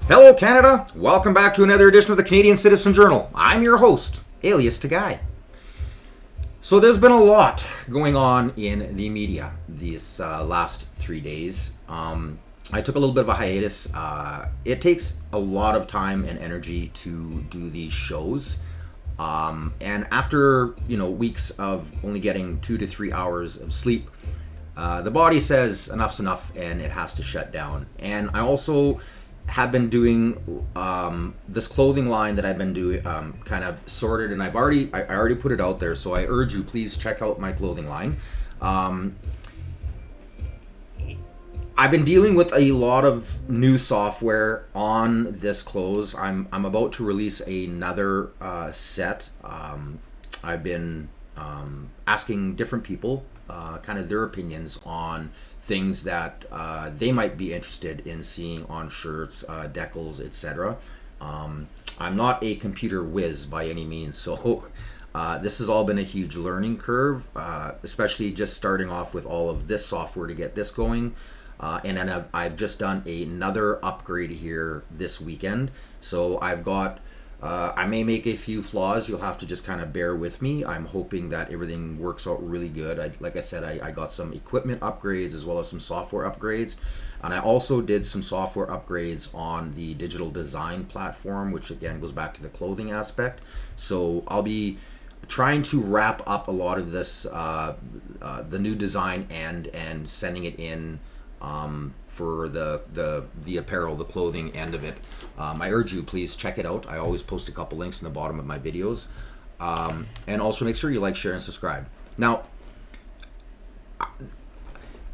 Hello, Canada. Welcome back to another edition of the Canadian Citizen Journal. I'm your host, alias Tagai. So there's been a lot going on in the media these last 3 days. I took a little bit of a hiatus. It takes a lot of time and energy to do these shows. And after, weeks of only getting 2 to 3 hours of sleep, the body says enough's enough and it has to shut down. And I also have been doing this clothing line that I've been doing kind of sorted, and I already put it out there, so I urge you, please check out my clothing line. I've been dealing with a lot of new software on this clothes. I'm about to release another set. I've been asking different people kind of their opinions on things that they might be interested in seeing on shirts, decals, etc. I'm not a computer whiz by any means, so this has all been a huge learning curve, especially just starting off with all of this software to get this going. And then I've just done another upgrade here this weekend, so I've got I may make a few flaws. You'll have to just kind of bear with me. I'm hoping that everything works out really good. Like I said, I got some equipment upgrades as well as some software upgrades. And I also did some software upgrades on the digital design platform, which again goes back to the clothing aspect. So I'll be trying to wrap up a lot of this, the new design and sending it in for the apparel, the clothing end of it. I urge you, please check it out. I always post a couple links in the bottom of my videos. And also make sure you like, share, and subscribe. Now,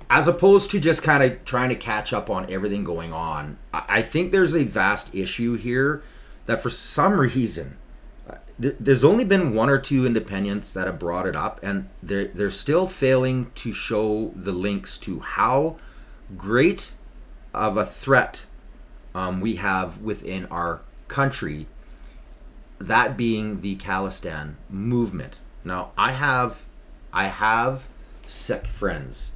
as opposed to just kind of trying to catch up on everything going on, I think there's a vast issue here that for some reason, there's only been one or two independents that have brought it up, and they're still failing to show the links to how great of a threat we have within our country, that being the Khalistan movement. Now, I have Sikh friends.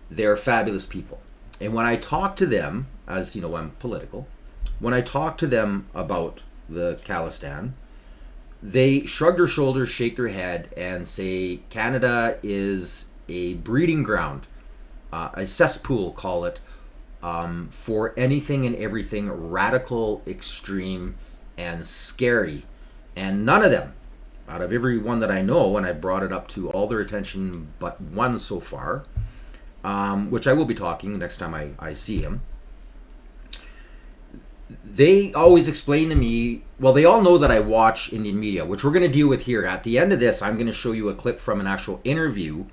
They're fabulous people. And when I talk to them, as you know, I'm political, when I talk to them about the Khalistan, they shrug their shoulders, shake their head, and say Canada is a breeding ground, a cesspool, call it, for anything and everything radical, extreme, and scary. And none of them, out of every one that I know, and I brought it up to all their attention but one so far, which I will be talking next time I see him, they always explain to me, well, they all know that I watch Indian media, which we're going to deal with here. At the end of this, I'm going to show you a clip from an actual interview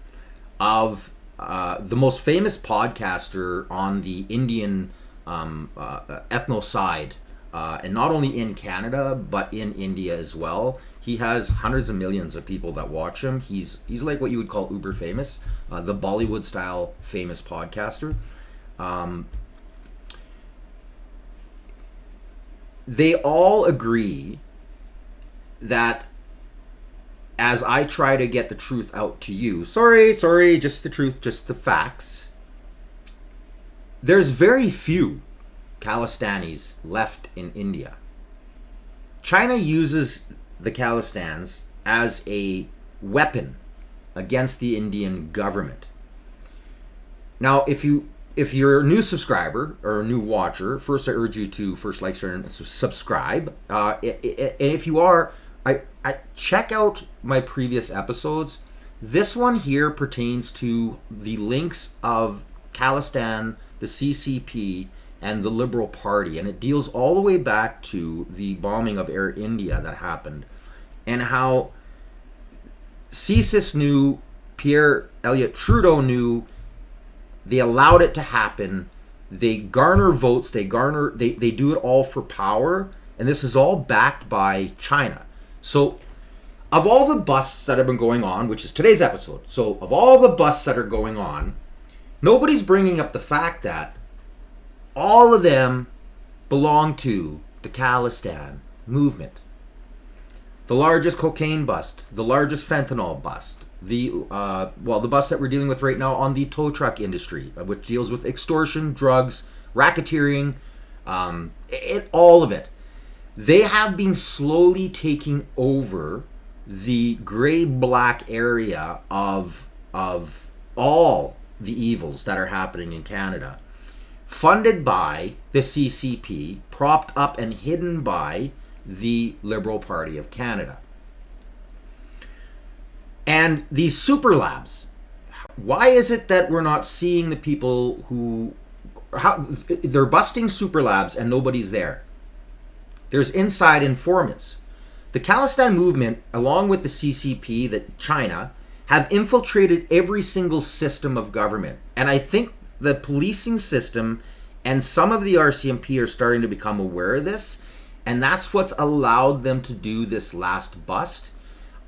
of the most famous podcaster on the Indian ethno side, and not only in Canada but in India as well. He has hundreds of millions of people that watch him. He's like what you would call uber famous, the Bollywood style famous podcaster. They all agree that, as I try to get the truth out to you, sorry, just the truth, just the facts, there's very few Khalistanis left in India. China uses the Khalistans as a weapon against the Indian government. Now, if you're a new subscriber or a new watcher, first I urge you to first like, share, and subscribe. And if you are, I check out my previous episodes. This one here pertains to the links of Khalistan, the CCP, and the Liberal Party, and it deals all the way back to the bombing of Air India that happened, and how CSIS knew, Pierre Elliott Trudeau knew, they allowed it to happen. They garner votes, they do it all for power, and this is all backed by China. So, of all the busts that have been going on, which is today's episode, so of all the busts that are going on, nobody's bringing up the fact that all of them belong to the Khalistan movement. The largest cocaine bust, the largest fentanyl bust, the bust that we're dealing with right now on the tow truck industry, which deals with extortion, drugs, racketeering, All of it. They have been slowly taking over the gray-black area of all the evils that are happening in Canada, funded by the CCP, propped up and hidden by the Liberal Party of Canada. And these super labs, why is it that we're not seeing the people who, they're busting super labs and nobody's there? There's inside informants. The Khalistan movement, along with the CCP, China, have infiltrated every single system of government. And I think the policing system and some of the RCMP are starting to become aware of this. And that's what's allowed them to do this last bust.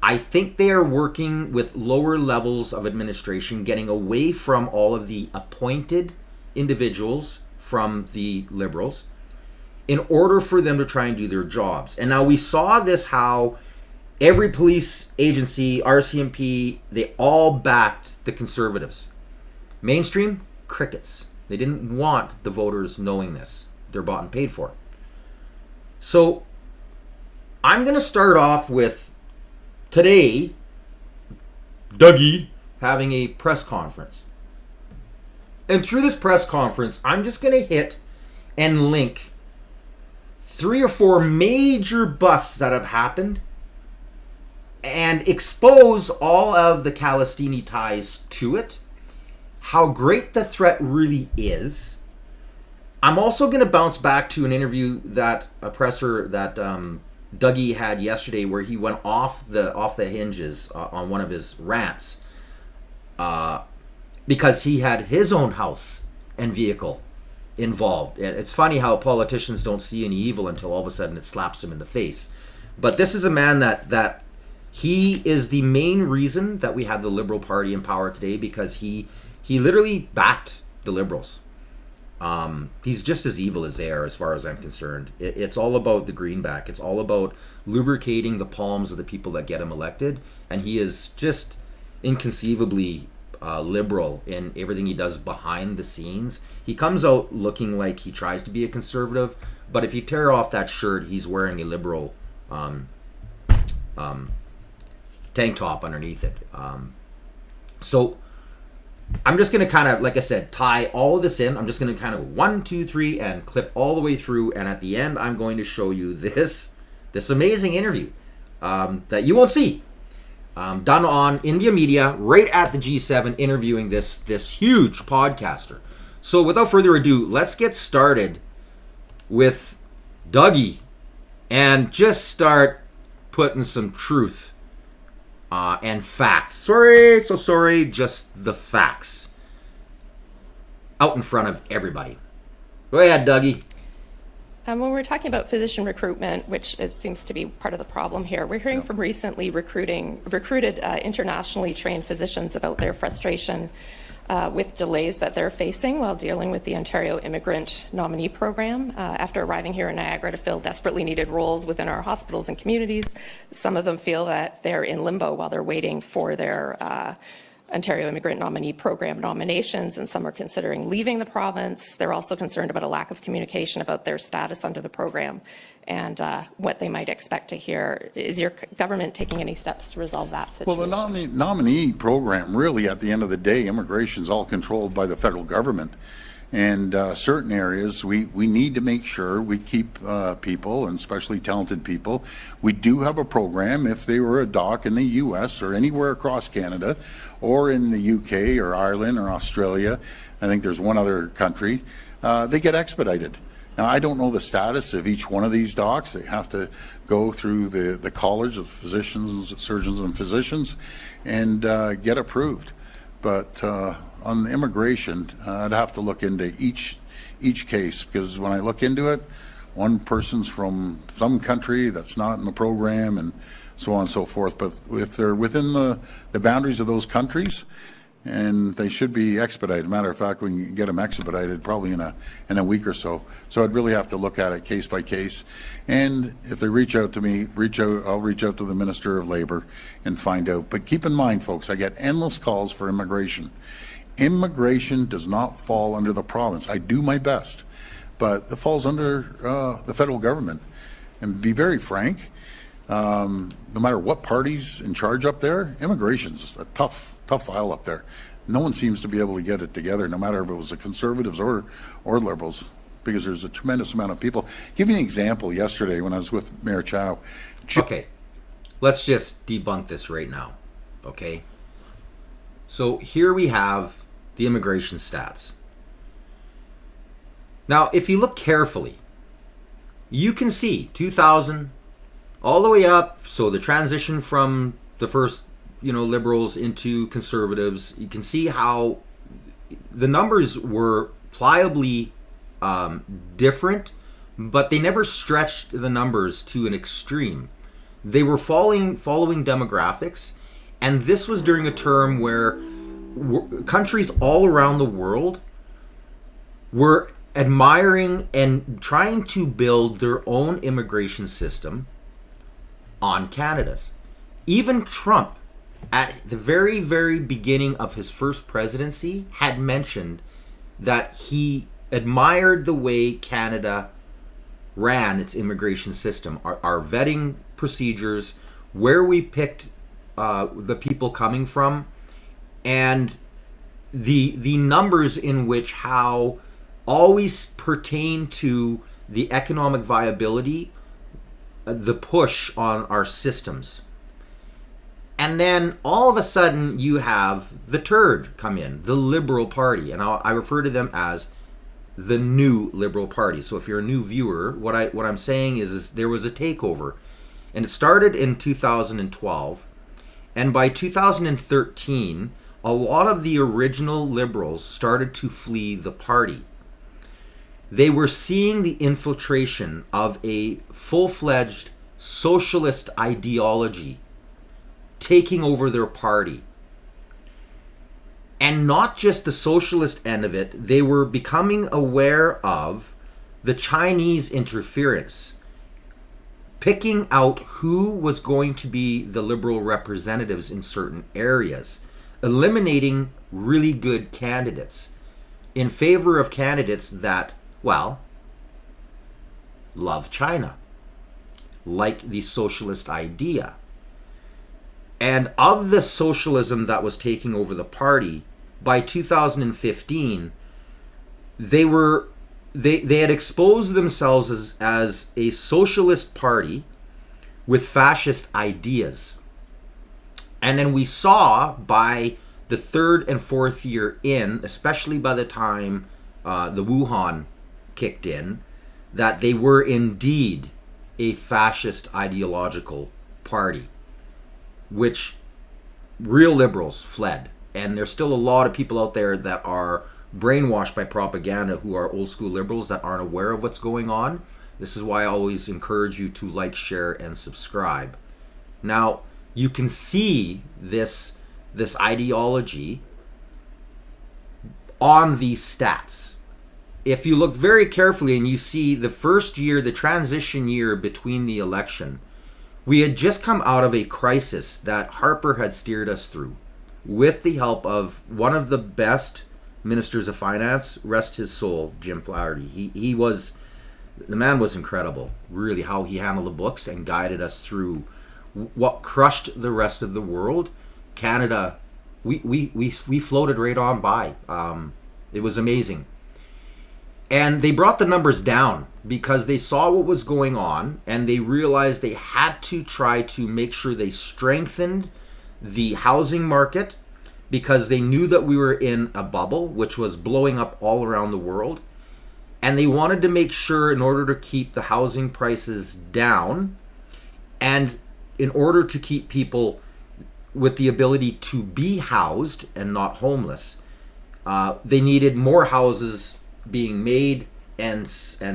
I think they are working with lower levels of administration, getting away from all of the appointed individuals from the Liberals in order for them to try and do their jobs. And now we saw this, how every police agency, RCMP, they all backed the Conservatives. Mainstream, crickets. They didn't want the voters knowing this. They're bought and paid for. So I'm going to start off with today, Dougie having a press conference. And through this press conference, I'm just going to hit and link 3 or 4 major busts that have happened and expose all of the Khalistini ties to it, how great the threat really is. I'm also going to bounce back to an interview that a presser that Dougie had yesterday, where he went off the hinges on one of his rants because he had his own house and vehicle involved. It's funny how politicians don't see any evil until all of a sudden it slaps them in the face. But this is a man that he is the main reason that we have the Liberal Party in power today, because he literally backed the Liberals. He's just as evil as they are, as far as I'm concerned. It's all about the greenback. It's all about lubricating the palms of the people that get him elected. And he is just inconceivably liberal in everything he does behind the scenes. He comes out looking like he tries to be a conservative, but if you tear off that shirt, he's wearing a liberal tank top underneath it. So I'm just going to kind of, like I said, tie all of this in. I'm just going to kind of 1, 2, 3 and clip all the way through. And at the end, I'm going to show you this amazing interview that you won't see. Done on India Media right at the G7, interviewing this huge podcaster. So without further ado, let's get started with Dougie and just start putting some truth and facts. Sorry, just the facts out in front of everybody. Go ahead, Dougie. When we're talking about physician recruitment, which seems to be part of the problem here, we're hearing from recently recruited internationally trained physicians about their frustration with delays that they're facing while dealing with the Ontario Immigrant Nominee Program. After arriving here in Niagara to fill desperately needed roles within our hospitals and communities, some of them feel that they're in limbo while they're waiting for their Ontario Immigrant Nominee Program nominations, and some are considering leaving the province. They're also concerned about a lack of communication about their status under the program and what they might expect to hear. Is your government taking any steps to resolve that situation? Well, the nominee program, really, at the end of the day, immigration is all controlled by the federal government. And certain areas, we need to make sure we keep people, and especially talented people. We do have a program. If they were a doc in the U.S. or anywhere across Canada, or in the U.K. or Ireland or Australia, I think there's one other country, they get expedited. Now, I don't know the status of each one of these docs. They have to go through the College of Physicians, Surgeons and Physicians and get approved. But on the immigration, I'd have to look into each case, because when I look into it, one person's from some country that's not in the program and so on and so forth. But if they're within the boundaries of those countries, and they should be expedited. Matter of fact, we can get them expedited probably in a week or so. So I'd really have to look at it case by case. And if they reach out to me, I'll reach out to the Minister of Labour and find out. But keep in mind, folks, I get endless calls for immigration. Immigration does not fall under the province. I do my best. but it falls under the federal government. And to be very frank, no matter what party's in charge up there, immigration's a tough file up there. No one seems to be able to get it together, no matter if it was the Conservatives or Liberals, because there's a tremendous amount of people. Give you an example. Yesterday, when I was with Mayor Chow. Okay, let's just debunk this right now. Okay, so here we have the immigration stats. Now, if you look carefully, you can see 2000 all the way up. So the transition from the first, Liberals into Conservatives, you can see how the numbers were pliably different, but they never stretched the numbers to an extreme. They were following demographics, and this was during a term where countries all around the world were admiring and trying to build their own immigration system on Canada's. Even Trump, at the very, very beginning of his first presidency, had mentioned that he admired the way Canada ran its immigration system, our vetting procedures, where we picked the people coming from, and the numbers in which how always pertain to the economic viability, the push on our systems. And then all of a sudden you have the turd come in, the Liberal Party, and I refer to them as the new Liberal Party. So if you're a new viewer, what I'm saying is there was a takeover, and it started in 2012, and by 2013, a lot of the original Liberals started to flee the party. They were seeing the infiltration of a full-fledged socialist ideology taking over their party. And not just the socialist end of it, they were becoming aware of the Chinese interference, picking out who was going to be the Liberal representatives in certain areas, eliminating really good candidates in favor of candidates that, well, love China, like the socialist idea. And of the socialism that was taking over the party, by 2015, they had exposed themselves as a socialist party with fascist ideas. And then we saw by the third and fourth year in, especially by the time the Wuhan kicked in, that they were indeed a fascist ideological party, which real liberals fled. And there's still a lot of people out there that are brainwashed by propaganda who are old school liberals that aren't aware of what's going on. This is why I always encourage you to like, share, and subscribe. Now, you can see this ideology on these stats. If you look very carefully and you see the first year, the transition year between the election, we had just come out of a crisis that Harper had steered us through with the help of one of the best ministers of finance, rest his soul, Jim Flaherty. The man was incredible, really, how he handled the books and guided us through what crushed the rest of the world. Canada, we floated right on by. It was amazing. And they brought the numbers down because they saw what was going on, and they realized they had to try to make sure they strengthened the housing market, because they knew that we were in a bubble which was blowing up all around the world. And they wanted to make sure, in order to keep the housing prices down, and in order to keep people with the ability to be housed and not homeless, they needed more houses being made and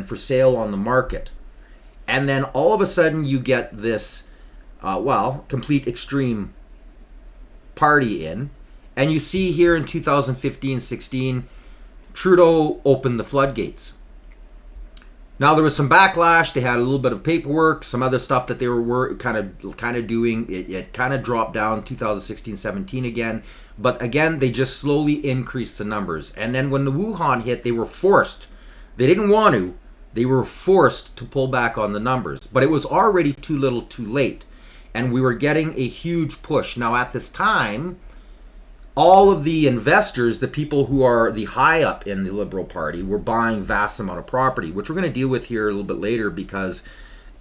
for sale on the market. And then all of a sudden you get this complete extreme party in, and you see here in 2015-16 Trudeau opened the floodgates. Now there was some backlash. They had a little bit of paperwork, some other stuff that they were kind of doing. It kind of dropped down 2016-17 again, but again they just slowly increased the numbers. And then when the Wuhan hit, they were forced They didn't want to. They were forced to pull back on the numbers, but it was already too little too late. And we were getting a huge push. Now, at this time, all of the investors, the people who are the high up in the Liberal Party, were buying vast amount of property, which we're going to deal with here a little bit later because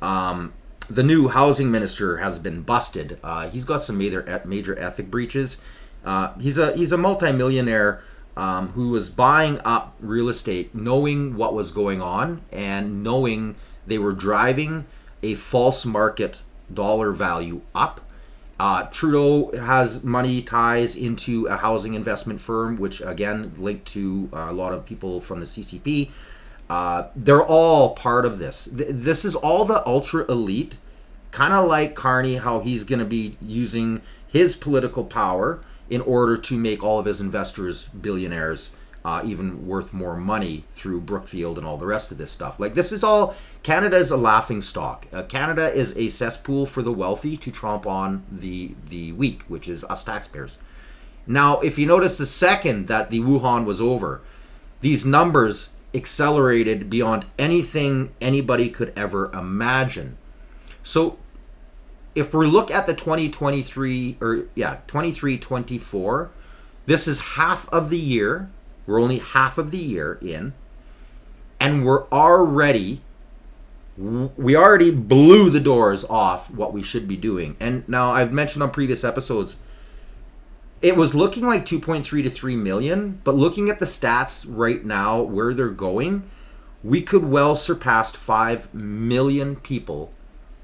the new housing minister has been busted. He's got some major ethic breaches. He's a multimillionaire who was buying up real estate, knowing what was going on and knowing they were driving a false market dollar value up. Trudeau has money ties into a housing investment firm, which again linked to a lot of people from the CCP. They're all part of this. This is all the ultra elite, kind of like Carney, how he's going to be using his political power in order to make all of his investors billionaires, even worth more money through Brookfield and all the rest of this stuff. Like, this is all, Canada is a laughing stock. Canada is a cesspool for the wealthy to tromp on the weak, which is us taxpayers. Now, if you notice, the second that the Wuhan was over, these numbers accelerated beyond anything anybody could ever imagine. So if we look at the 23-24, this is half of the year. We're only half of the year in, and we already blew the doors off what we should be doing. And now, I've mentioned on previous episodes, it was looking like 2.3 to 3 million, but looking at the stats right now, where they're going, we could well surpass 5 million people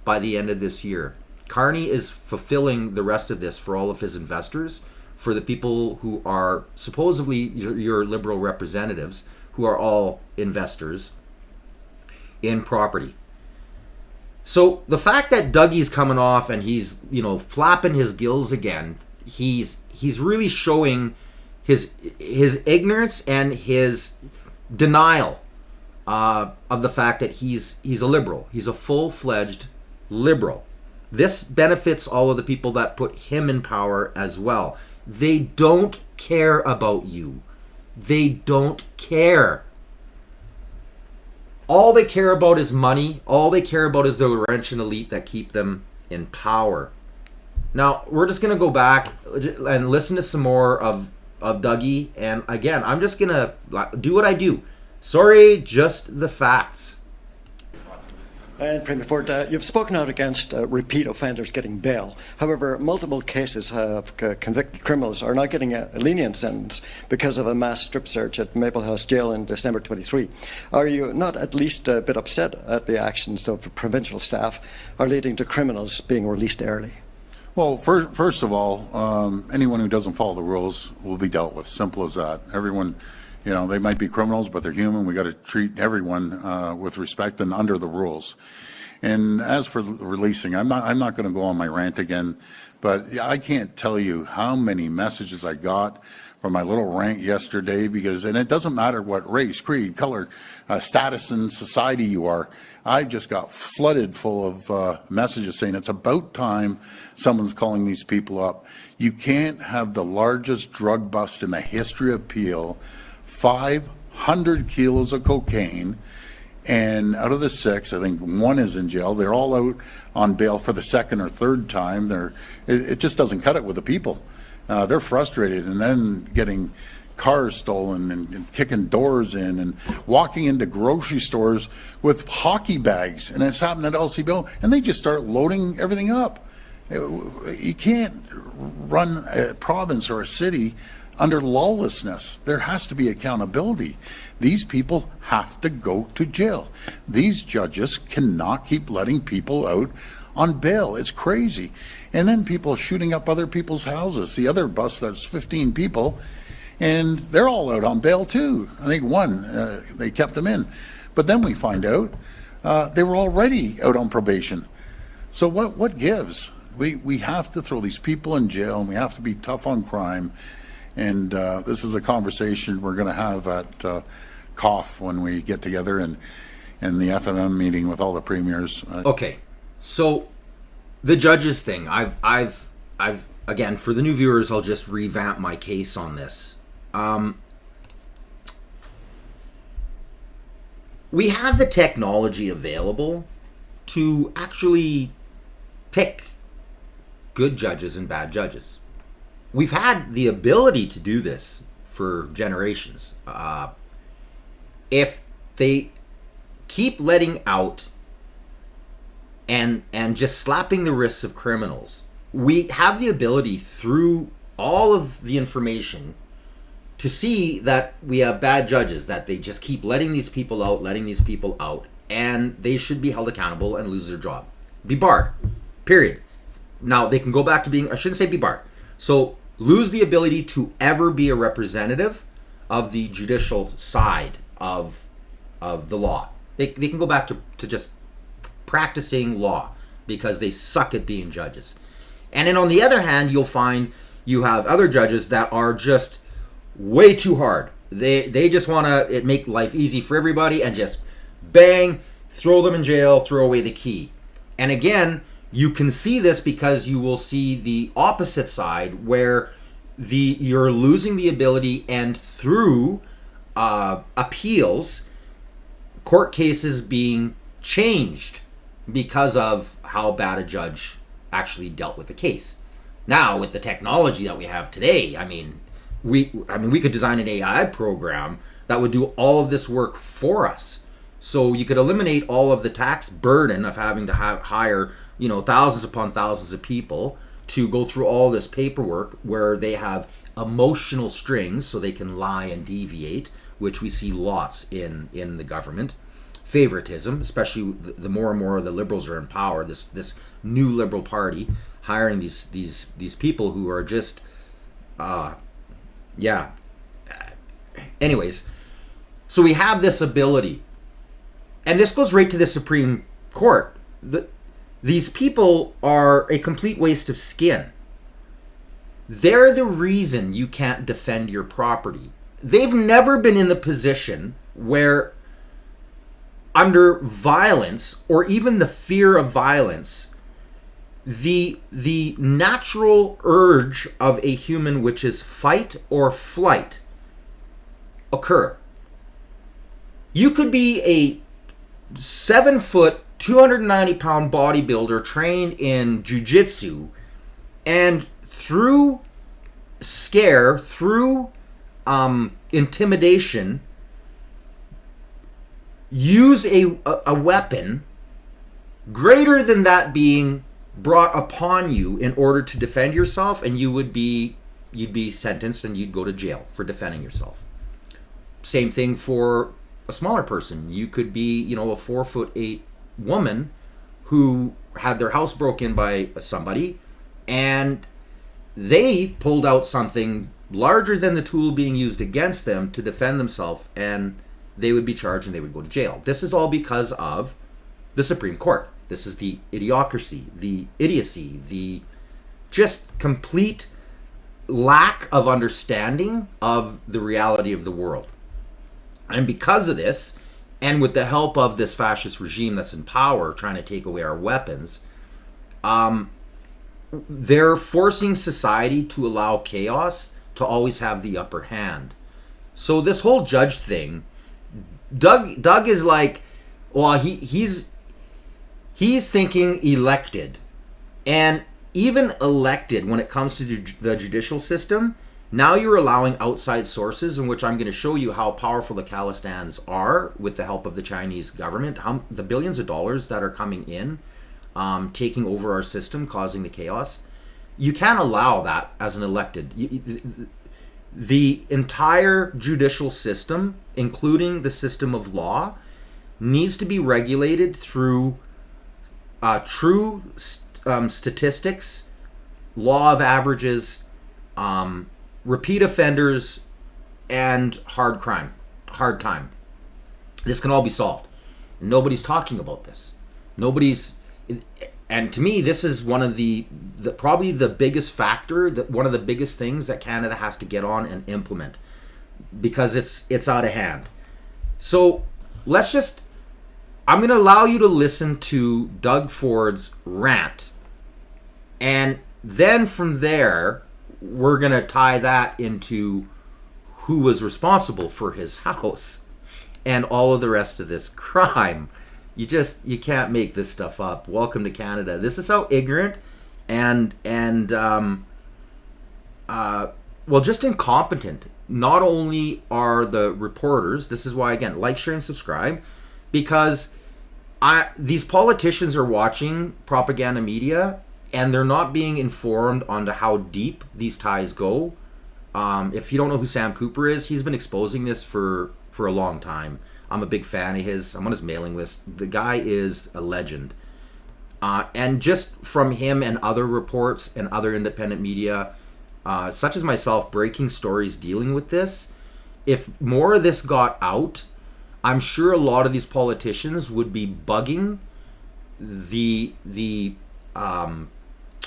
by the end of this year. Carney is fulfilling the rest of this for all of his investors, for the people who are supposedly your Liberal representatives, who are all investors in property. So the fact that Dougie's coming off and he's, flapping his gills again, he's really showing his ignorance and his denial of the fact that he's a Liberal. He's a full-fledged Liberal. This benefits all of the people that put him in power as well. They don't care about you. They don't care. All they care about is money. All they care about is the Laurentian elite that keep them in power. Now, we're just going to go back and listen to some more of Dougie. And again, I'm just going to do what I do. Sorry, just the facts. And Premier Ford, you've spoken out against repeat offenders getting bail. However, multiple cases of convicted criminals are now getting a lenient sentence because of a mass strip search at Maple House Jail in December 23. Are you not at least a bit upset at the actions of provincial staff are leading to criminals being released early? Well, first of all, anyone who doesn't follow the rules will be dealt with. Simple as that. Everyone, they might be criminals, but they're human. We got to treat everyone with respect and under the rules. And as for releasing, I'm not going to go on my rant again, but I can't tell you how many messages I got from my little rant yesterday, and it doesn't matter what race, creed, color, status in society you are. I just got flooded full of messages saying it's about time someone's calling these people up. You can't have the largest drug bust in the history of Peel, 500 kilos of cocaine, and out of the 6, I think 1 is in jail. They're all out on bail for the second or third time. It just doesn't cut it with the people. They're frustrated, and then getting cars stolen and kicking doors in and walking into grocery stores with hockey bags. And it's happened at LCBO, and they just start loading everything up. You can't run a province or a city under lawlessness. There has to be accountability. These people have to go to jail. These judges cannot keep letting people out on bail. It's crazy. And then people shooting up other people's houses. The other bus, that's 15 people, and they're all out on bail too. I think 1, they kept them in. But then we find out they were already out on probation. So what gives? We have to throw these people in jail, and we have to be tough on crime. And this is a conversation we're going to have at COF when we get together in the FMM meeting with all the premiers. Okay, so the judges thing. I've again, for the new viewers, I'll just revamp my case on this. we have the technology available to actually pick good judges and bad judges. We've had the ability to do this for generations. If they keep letting out and just slapping the wrists of criminals, we have the ability through all of the information to see that we have bad judges, that they just keep letting these people out, and they should be held accountable and lose their job. Be barred. Period. Now, they can go back to being, I shouldn't say be barred. So, lose the ability to ever be a representative of the judicial side of the law. They can go back to just practicing law because they suck at being judges. And then on the other hand, you'll find you have other judges that are just way too hard. They just want to make life easy for everybody and just bang, throw them in jail, throw away the key. And again, you can see this because you will see the opposite side where you're losing the ability, and through appeals, court cases being changed because of how bad a judge actually dealt with the case. Now, with the technology that we have today, we could design an AI program that would do all of this work for us. So you could eliminate all of the tax burden of having to hire, thousands upon thousands of people to go through all this paperwork where they have emotional strings so they can lie and deviate, which we see lots in the government. Favoritism, especially the more and more the liberals are in power, this new liberal party hiring these people who are just anyways, so we have this ability, and this goes right to the Supreme Court. These people are a complete waste of skin. They're the reason you can't defend your property. They've never been in the position where, under violence or even the fear of violence, the natural urge of a human, which is fight or flight, occur. You could be a 7-foot, 290-pound bodybuilder trained in jiu-jitsu, and through scare, through intimidation, use a weapon greater than that being brought upon you in order to defend yourself, and you'd be sentenced and you'd go to jail for defending yourself. Same thing for a smaller person. You could be, a 4'8" woman who had their house broken by somebody, and they pulled out something larger than the tool being used against them to defend themselves, and they would be charged and they would go to jail. This is all because of the Supreme Court. This is the idiocracy, the idiocy, the just complete lack of understanding of the reality of the world. And because of this, and with the help of this fascist regime that's in power trying to take away our weapons, they're forcing society to allow chaos to always have the upper hand. So this whole judge thing, Doug is like, well, he's thinking elected, and even elected when it comes to the judicial system, now you're allowing outside sources, in which I'm going to show you how powerful the Khalistans are with the help of the Chinese government, how the billions of dollars that are coming in, taking over our system, causing the chaos. You can't allow that as an elected. The entire judicial system, including the system of law, needs to be regulated through true statistics, law of averages, repeat offenders, and hard time. This can all be solved. Nobody's talking about this. And to me, this is one of the probably the biggest factor, one of the biggest things that Canada has to get on and implement, because it's out of hand. So I'm going to allow you to listen to Doug Ford's rant, and then from there, we're going to tie that into who was responsible for his house. and all of the rest of this crime. You can't make this stuff up. Welcome to Canada. This is how ignorant and just incompetent not only are the reporters. This is why, again, like, share, and subscribe, because these politicians are watching propaganda media and they're not being informed onto how deep these ties go. If you don't know who Sam Cooper is, he's been exposing this for a long time. I'm a big fan of his. I'm on his mailing list. The guy is a legend. And just from him and other reports and other independent media, such as myself, breaking stories dealing with this, if more of this got out, I'm sure a lot of these politicians would be bugging the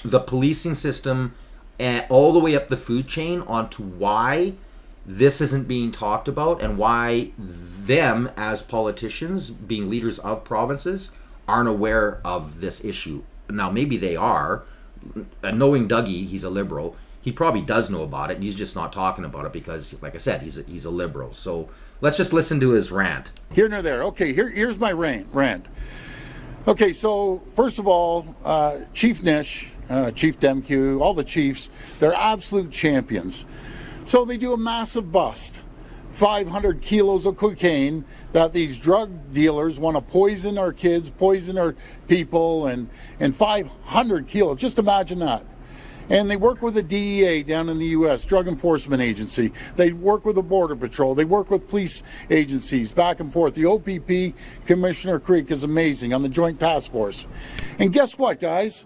policing system and all the way up the food chain onto why this isn't being talked about, and why them as politicians, being leaders of provinces, aren't aware of this issue. Now, maybe they are. Knowing Dougie, he's a Liberal. He probably does know about it, and he's just not talking about it because, like I said, he's a Liberal. So let's just listen to his rant. Here nor there. Okay, here's my rant. Okay, so first of all, Chief Nish, Chief Demkew, all the chiefs, they're absolute champions. So they do a massive bust. 500 kilos of cocaine that these drug dealers want to poison our kids, poison our people, and 500 kilos. Just imagine that. And they work with the DEA down in the U.S., Drug Enforcement Agency. They work with the Border Patrol. They work with police agencies back and forth. The OPP, Commissioner Creek, is amazing on the Joint Task Force. And guess what, guys?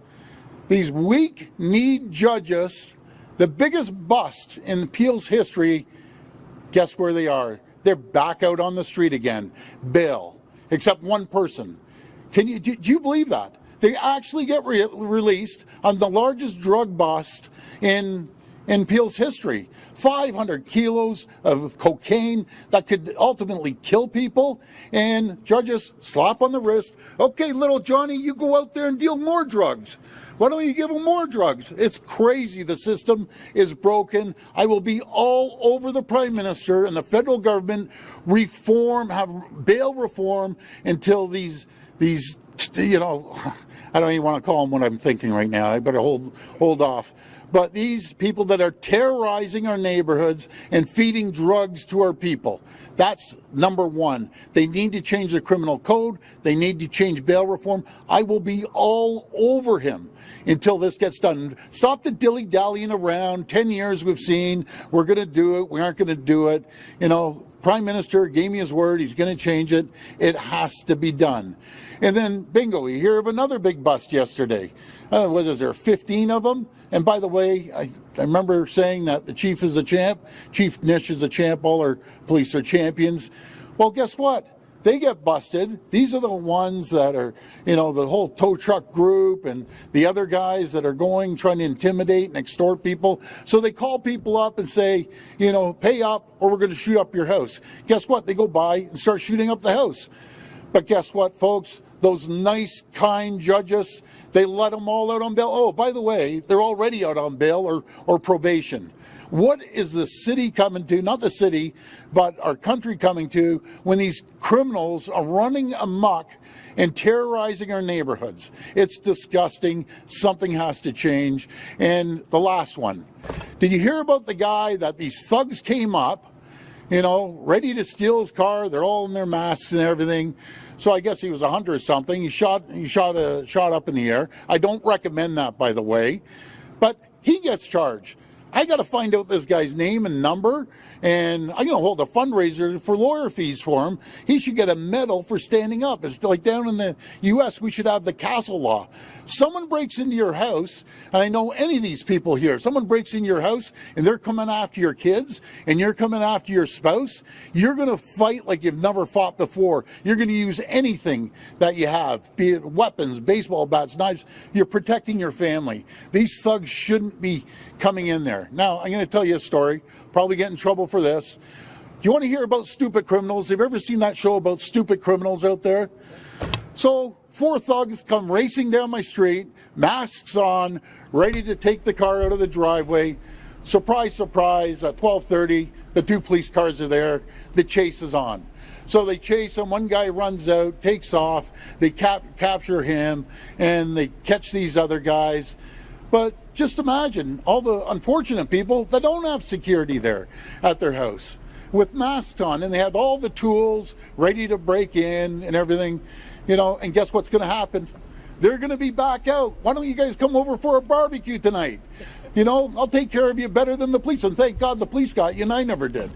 These weak-kneed judges, the biggest bust in Peel's history, guess where they are? They're back out on the street again. Bail. Except one person. Do you believe that? They actually get released on the largest drug bust in Peel's history. 500 kilos of cocaine that could ultimately kill people, and judges slap on the wrist. Okay, little Johnny, you go out there and deal more drugs. Why don't you give them more drugs? It's crazy. The system is broken. I will be all over the Prime Minister and the federal government have bail reform until these I don't even want to call them what I'm thinking right now. I better hold off. But these people that are terrorizing our neighborhoods and feeding drugs to our people, that's number one. They need to change the criminal code. They need to change bail reform. I will be all over him until this gets done. Stop the dilly-dallying around. 10 years we've seen. We're going to do it. We aren't going to do it. Prime Minister gave me his word. He's going to change it. It has to be done. And then, bingo, you hear of another big bust yesterday. What is there, 15 of them? And by the way, I remember saying that the chief is a champ. Chief Nish is a champ. All our police are champions. Well, guess what? They get busted. These are the ones that are, the whole tow truck group and the other guys that are trying to intimidate and extort people. So they call people up and say, pay up or we're going to shoot up your house. Guess what? They go by and start shooting up the house. But guess what, folks? Those nice, kind judges, they let them all out on bail. Oh, by the way, they're already out on bail or probation. What is the city coming to, not the city, but our country coming to, when these criminals are running amok and terrorizing our neighborhoods? It's disgusting. Something has to change. And the last one. Did you hear about the guy that these thugs came up, ready to steal his car? They're all in their masks and everything. So I guess he was a hunter or something. He shot up in the air. I don't recommend that, by the way. But he gets charged. I got to find out this guy's name and number, and I'm going to hold a fundraiser for lawyer fees for him. He should get a medal for standing up. It's like down in the U.S., we should have the castle law. Someone breaks into your house, and I know any of these people here, someone breaks into your house, and they're coming after your kids, and you're coming after your spouse, you're going to fight like you've never fought before. You're going to use anything that you have, be it weapons, baseball bats, knives. You're protecting your family. These thugs shouldn't be coming in there. Now, I'm going to tell you a story. Probably get in trouble for this. Do you want to hear about stupid criminals? Have you ever seen that show about stupid criminals out there? So 4 thugs come racing down my street, masks on, ready to take the car out of the driveway. Surprise, surprise, at 12:30, the 2 police cars are there. The chase is on. So they chase him. One guy runs out, takes off. They capture him, and they catch these other guys. But just imagine all the unfortunate people that don't have security there at their house with masks on, and they had all the tools ready to break in and everything, and guess what's going to happen? They're going to be back out. Why don't you guys come over for a barbecue tonight? I'll take care of you better than the police. And thank God the police got you, and I never did.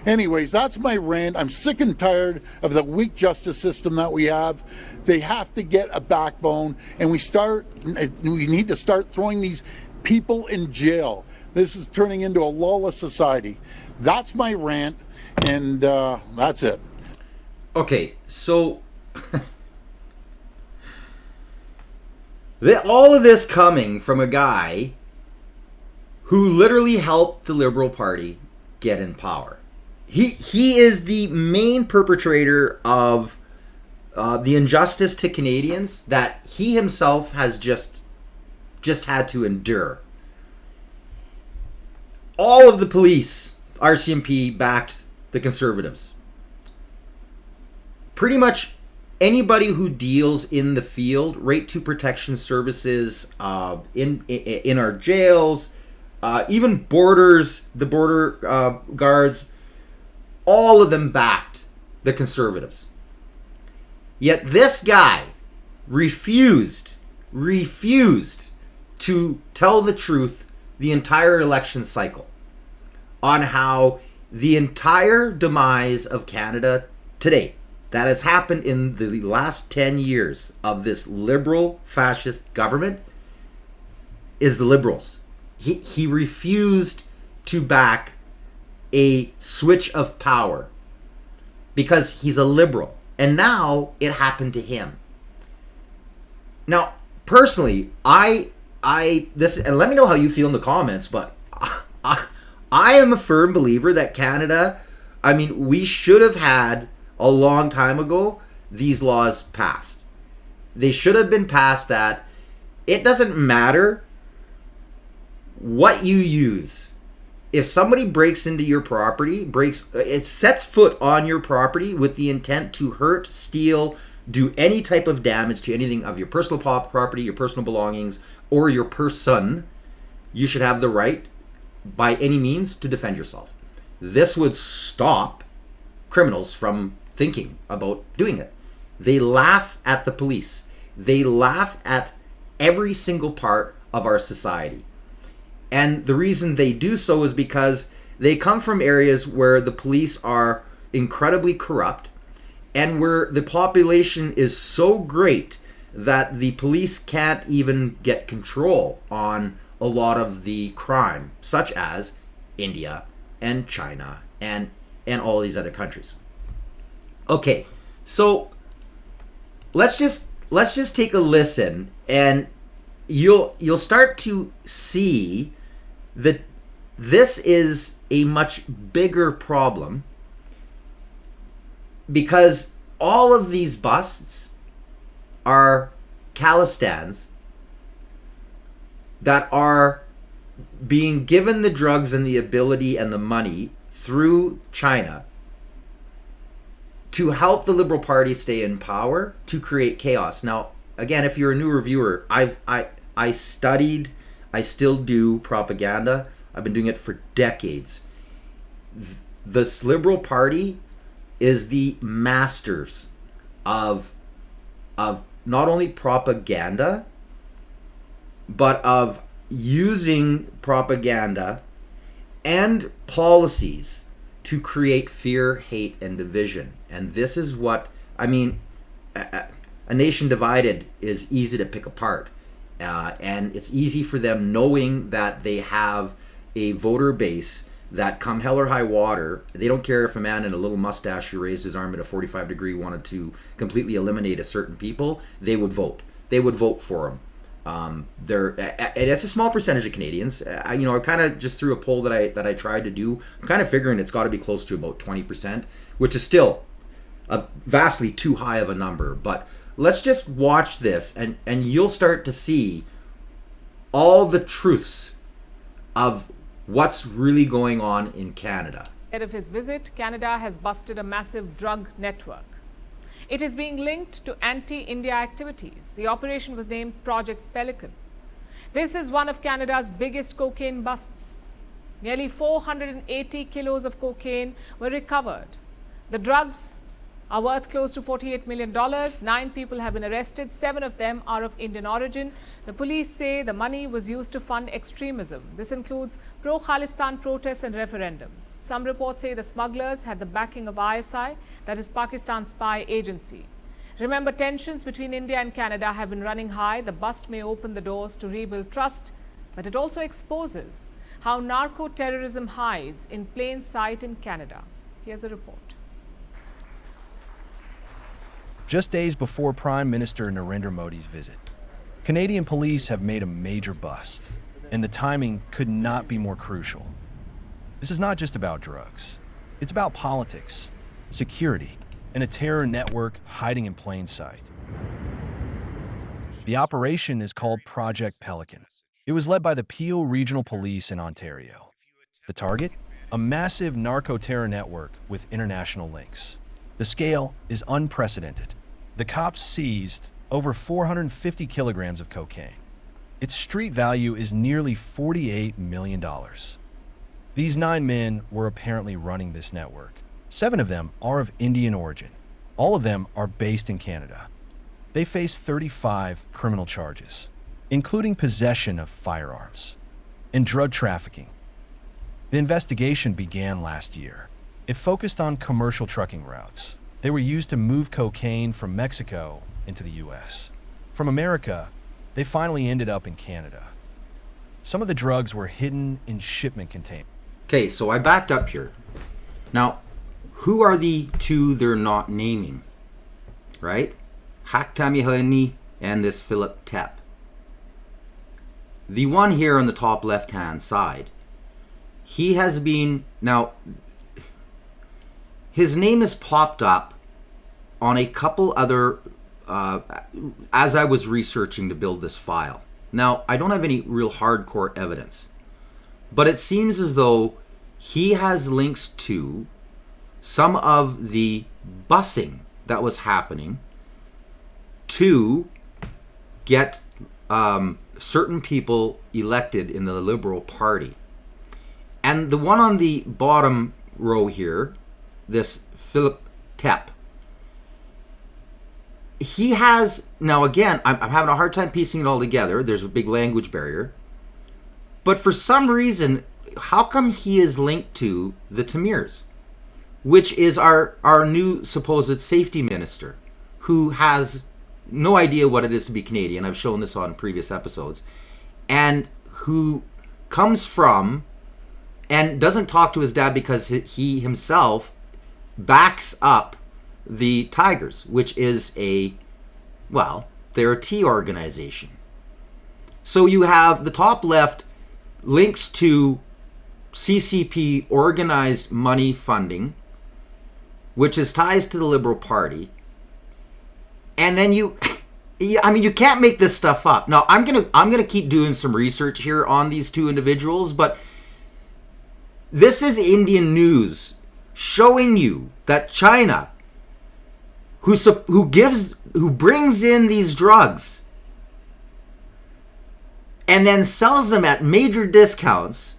Anyways, that's my rant. I'm sick and tired of the weak justice system that we have. They have to get a backbone, and we need to start throwing these people in jail. This is turning into a lawless society. That's my rant, and that's it. Okay, so all of this coming from a guy who literally helped the Liberal Party get in power. He is the main perpetrator of the injustice to Canadians that he himself has just had to endure. All of the police, RCMP, backed the Conservatives. Pretty much anybody who deals in the field, right to protection services, in our jails, even the border guards, all of them backed the Conservatives. Yet this guy refused to tell the truth the entire election cycle on how the entire demise of Canada today that has happened in the last 10 years of this liberal fascist government is the Liberals. He refused to back a switch of power because he's a Liberal, and now it happened to him. Now, personally, and let me know how you feel in the comments, but I am a firm believer that Canada, we should have had a long time ago these laws passed. They should have been passed that it doesn't matter what you use. If somebody breaks into your property, it sets foot on your property with the intent to hurt, steal, do any type of damage to anything of your personal property, your personal belongings, or your person, you should have the right, by any means, to defend yourself. This would stop criminals from thinking about doing it. They laugh at the police. They laugh at every single part of our society. And the reason they do so is because they come from areas where the police are incredibly corrupt and where the population is so great that the police can't even get control on a lot of the crime, such as India and China and all these other countries. Okay, so let's just take a listen, and you'll start to see that this is a much bigger problem, because all of these busts are Khalistans that are being given the drugs and the ability and the money through China to help the Liberal Party stay in power, to create chaos. Now, again, if you're a new reviewer, I studied, I still do propaganda. I've been doing it for decades. This Liberal Party is the masters of not only propaganda, but of using propaganda and policies to create fear, hate, and division. And this is what, a nation divided is easy to pick apart. And it's easy for them, knowing that they have a voter base that, come hell or high water, they don't care if a man in a little mustache who raised his arm at a 45-degree wanted to completely eliminate a certain people, they would vote. They would vote for him. And it's a small percentage of Canadians. I kind of just threw a poll that I tried to do. I'm kind of figuring it's got to be close to about 20%, which is still a vastly too high of a number. But let's just watch this, and you'll start to see all the truths of what's really going on in Canada. Ahead of his visit, Canada has busted a massive drug network. It is being linked to anti-India activities. The operation was named Project Pelican. This is one of Canada's biggest cocaine busts. Nearly 480 kilos of cocaine were recovered. The drugs are worth close to $48 million. 9 people have been arrested. 7 of them are of Indian origin. The police say the money was used to fund extremism. This includes pro-Khalistan protests and referendums. Some reports say the smugglers had the backing of ISI, that is Pakistan's spy agency. Remember, tensions between India and Canada have been running high. The bust may open the doors to rebuild trust, but it also exposes how narco-terrorism hides in plain sight in Canada. Here's a report. Just days before Prime Minister Narendra Modi's visit, Canadian police have made a major bust, and the timing could not be more crucial. This is not just about drugs. It's about politics, security, and a terror network hiding in plain sight. The operation is called Project Pelican. It was led by the Peel Regional Police in Ontario. The target? A massive narco-terror network with international links. The scale is unprecedented. The cops seized over 450 kilograms of cocaine. Its street value is nearly $48 million. These 9 men were apparently running this network. 7 of them are of Indian origin. All of them are based in Canada. They face 35 criminal charges, including possession of firearms and drug trafficking. The investigation began last year. It focused on commercial trucking routes. They were used to move cocaine from Mexico into the U.S. From America, they finally ended up in Canada. Some of the drugs were hidden in shipment containers. Okay, so I backed up here. Now, who are the 2 they're not naming? Right? Haktamihani and this Philip Tepp. The one here on the top left-hand side, he has been... Now, his name has popped up on a couple other, as I was researching to build this file. Now, I don't have any real hardcore evidence, but it seems as though he has links to some of the busing that was happening to get certain people elected in the Liberal Party. And the one on the bottom row here, this Philip Tepp, he has, now again, I'm having a hard time piecing it all together. There's a big language barrier. But for some reason, how come he is linked to the Tamirs, which is our new supposed safety minister, who has no idea what it is to be Canadian. I've shown this on previous episodes. And who comes from and doesn't talk to his dad because he himself backs up the Tigers, which is they're a tea organization. So you have the top left links to CCP organized money funding, which is ties to the Liberal Party. And then you can't make this stuff up. Now, I'm gonna keep doing some research here on these 2 individuals, but this is Indian news showing you that China, who brings in these drugs and then sells them at major discounts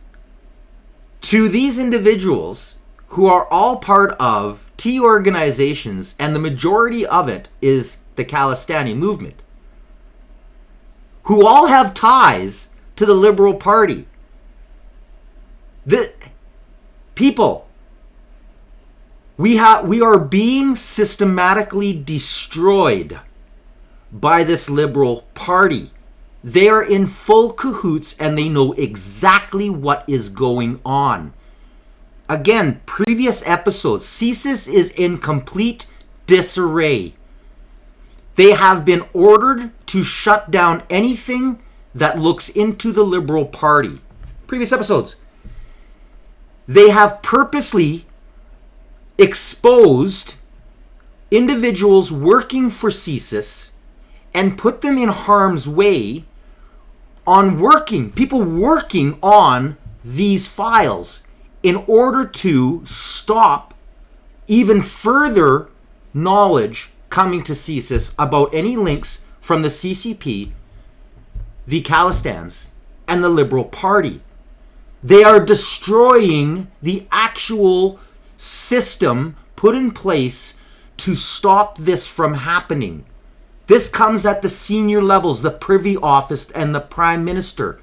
to these individuals who are all part of tea organizations, and the majority of it is the Khalistan movement, who all have ties to the Liberal Party. The people, we are being systematically destroyed by this Liberal Party. They are in full cahoots and they know exactly what is going on. Again, previous episodes, CSIS is in complete disarray. They have been ordered to shut down anything that looks into the Liberal Party. Previous episodes. They have purposely exposed individuals working for CSIS and put them in harm's way on people working on these files in order to stop even further knowledge coming to CSIS about any links from the CCP, the Khalistans, and the Liberal Party. They are destroying the actual system put in place to stop this from happening. This comes at the senior levels, the Privy Office and the Prime Minister.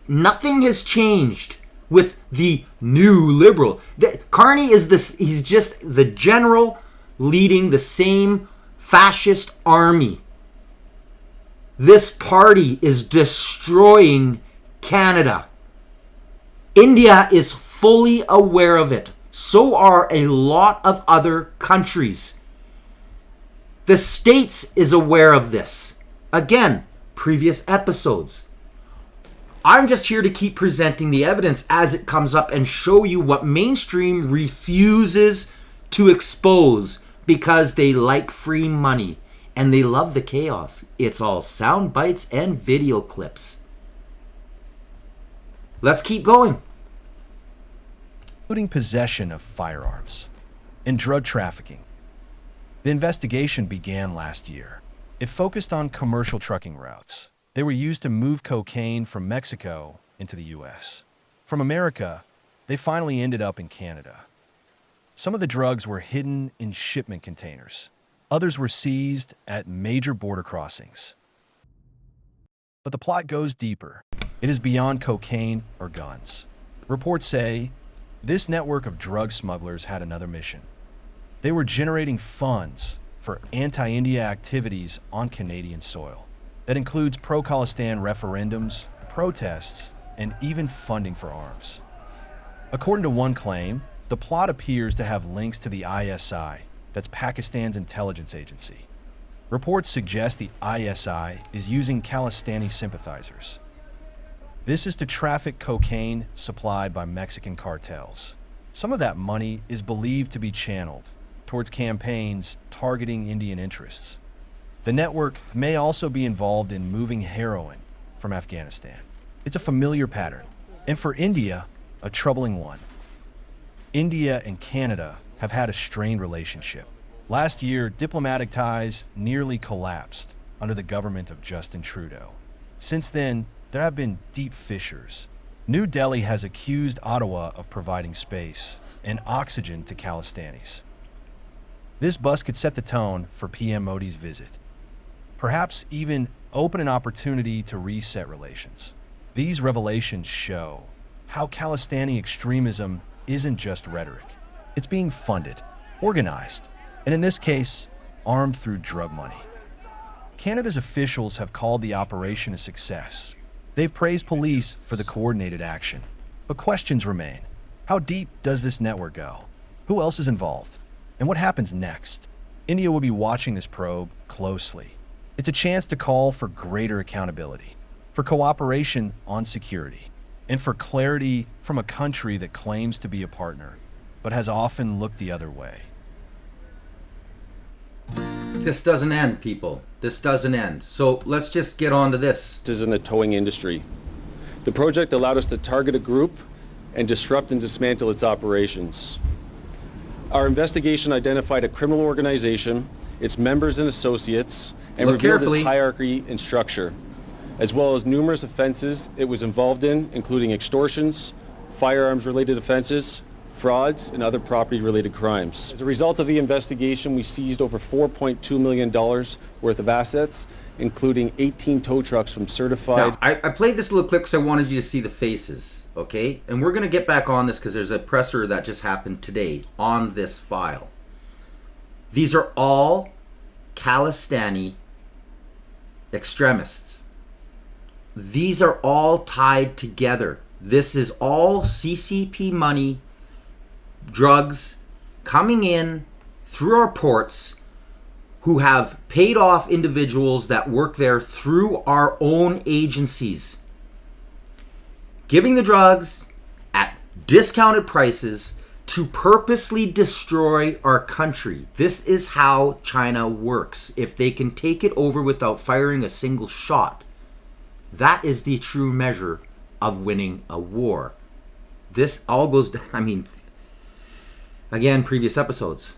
Nothing has changed with the new Liberal. Carney is this, he's just the general leading the same fascist army. This party is destroying Canada. India is fully aware of it. So are a lot of other countries. The States is aware of this. Again, previous episodes. I'm just here to keep presenting the evidence as it comes up and show you what mainstream refuses to expose because they like free money and they love the chaos. It's all sound bites and video clips. Let's keep going. Including possession of firearms and drug trafficking. The investigation began last year. It focused on commercial trucking routes. They were used to move cocaine from Mexico into the U.S. From America, they finally ended up in Canada. Some of the drugs were hidden in shipment containers. Others were seized at major border crossings. But the plot goes deeper. It is beyond cocaine or guns. Reports say this network of drug smugglers had another mission. They were generating funds for anti-India activities on Canadian soil. That includes pro-Khalistan referendums, protests, and even funding for arms. According to one claim, the plot appears to have links to the ISI, that's Pakistan's intelligence agency. Reports suggest the ISI is using Khalistani sympathizers. This is to traffic cocaine supplied by Mexican cartels. Some of that money is believed to be channeled towards campaigns targeting Indian interests. The network may also be involved in moving heroin from Afghanistan. It's a familiar pattern, and for India, a troubling one. India and Canada have had a strained relationship. Last year, diplomatic ties nearly collapsed under the government of Justin Trudeau. Since then, there have been deep fissures. New Delhi has accused Ottawa of providing space and oxygen to Khalistanis. This bust could set the tone for PM Modi's visit. Perhaps even open an opportunity to reset relations. These revelations show how Khalistani extremism isn't just rhetoric. It's being funded, organized, and in this case, armed through drug money. Canada's officials have called the operation a success. They've praised police for the coordinated action. But questions remain. How deep does this network go? Who else is involved? And what happens next? India will be watching this probe closely. It's a chance to call for greater accountability, for cooperation on security, and for clarity from a country that claims to be a partner, but has often looked the other way. This doesn't end, people. This doesn't end. So let's just get on to this. This is in the towing industry. The project allowed us to target a group and disrupt and dismantle its operations. Our investigation identified a criminal organization, its members and associates, and Look revealed carefully. its hierarchy and structure, as well as numerous offenses it was involved in, including extortions, firearms-related offenses, frauds, and other property-related crimes. As a result of the investigation, we seized over $4.2 million worth of assets, including 18 tow trucks from certified... Now, I played this little clip because I wanted you to see the faces, okay? And we're going to get back on this because there's a presser that just happened today on this file. These are all Khalistani extremists. These are all tied together. This is all CCP money, drugs coming in through our ports who have paid off individuals that work there through our own agencies, giving the drugs at discounted prices to purposely destroy our country. This is how China works. If they can take it over without firing a single shot, that is the true measure of winning a war. This all goes, I mean, again, previous episodes.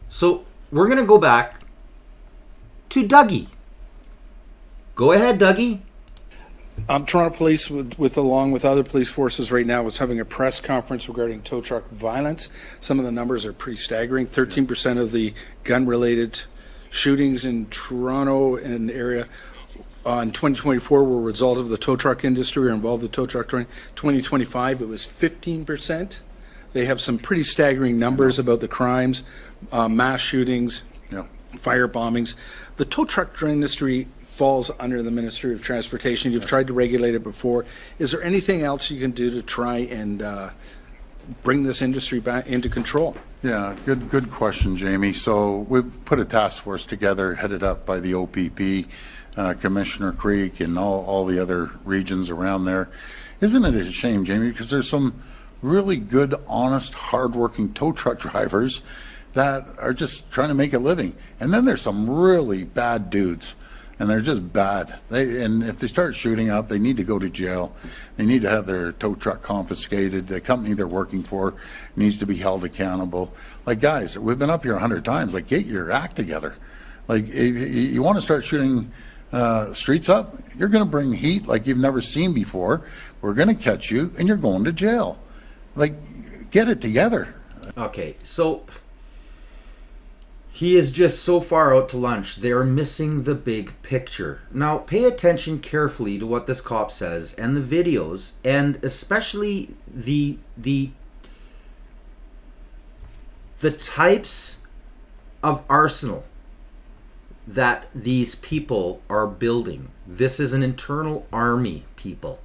So we're going to go back to Dougie. Go ahead, Dougie. Toronto Police, along with other police forces right now, is having a press conference regarding tow truck violence. Some of the numbers are pretty staggering. 13% of the gun-related shootings in Toronto and area in 2024 were a result of the tow truck industry or involved the tow truck. 2025, it was 15%. They have some pretty staggering numbers about the crimes, mass shootings, fire bombings. The tow truck industry falls under the Ministry of Transportation. You've tried to regulate it before. Is there anything else you can do to try and bring this industry back into control? Yeah, good question, Jamie. So we've put a task force together headed up by the OPP, Commissioner Creek, and all the other regions around there. Isn't it a shame, Jamie, because there's some really good, honest, hardworking tow truck drivers that are just trying to make a living. And then there's some really bad dudes, and they're just bad. And if they start shooting up, they need to go to jail. They need to have their tow truck confiscated. The company they're working for needs to be held accountable. Like, guys, we've been up here 100 times. Like, get your act together. Like, if you want to start shooting streets up, you're going to bring heat like you've never seen before. We're going to catch you, and you're going to jail. Like, get it together. Okay, so he is just so far out to lunch. They're missing the big picture. Now, pay attention carefully to what this cop says and the videos, and especially the types of arsenal that these people are building. This is an internal army, people.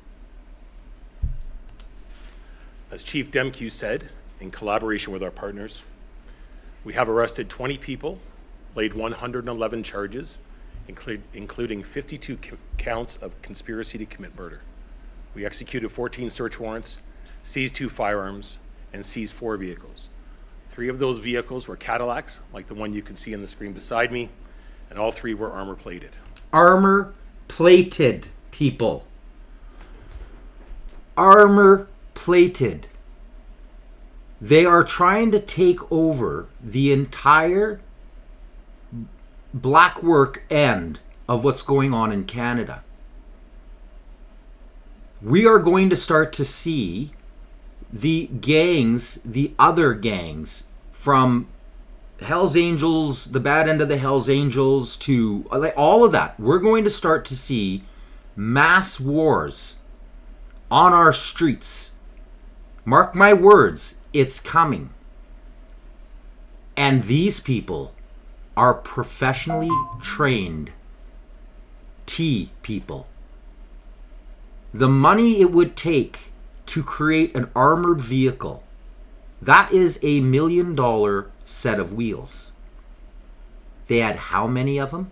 As Chief Demkew said, in collaboration with our partners, we have arrested 20 people, laid 111 charges, including 52 counts of conspiracy to commit murder. We executed 14 search warrants, seized 2 firearms, and seized 4 vehicles. 3 of those vehicles were Cadillacs, like the one you can see on the screen beside me, and all 3 were armor-plated. Armor-plated, people. Armor-plated. They are trying to take over the entire black work end of what's going on in Canada. We are going to start to see the gangs, the other gangs, from Hell's Angels, the bad end of the Hell's Angels, to all of that. We're going to start to see mass wars on our streets. Mark my words, it's coming. And these people are professionally trained T people. The money it would take to create an armored vehicle, that is $1 million set of wheels. They had how many of them?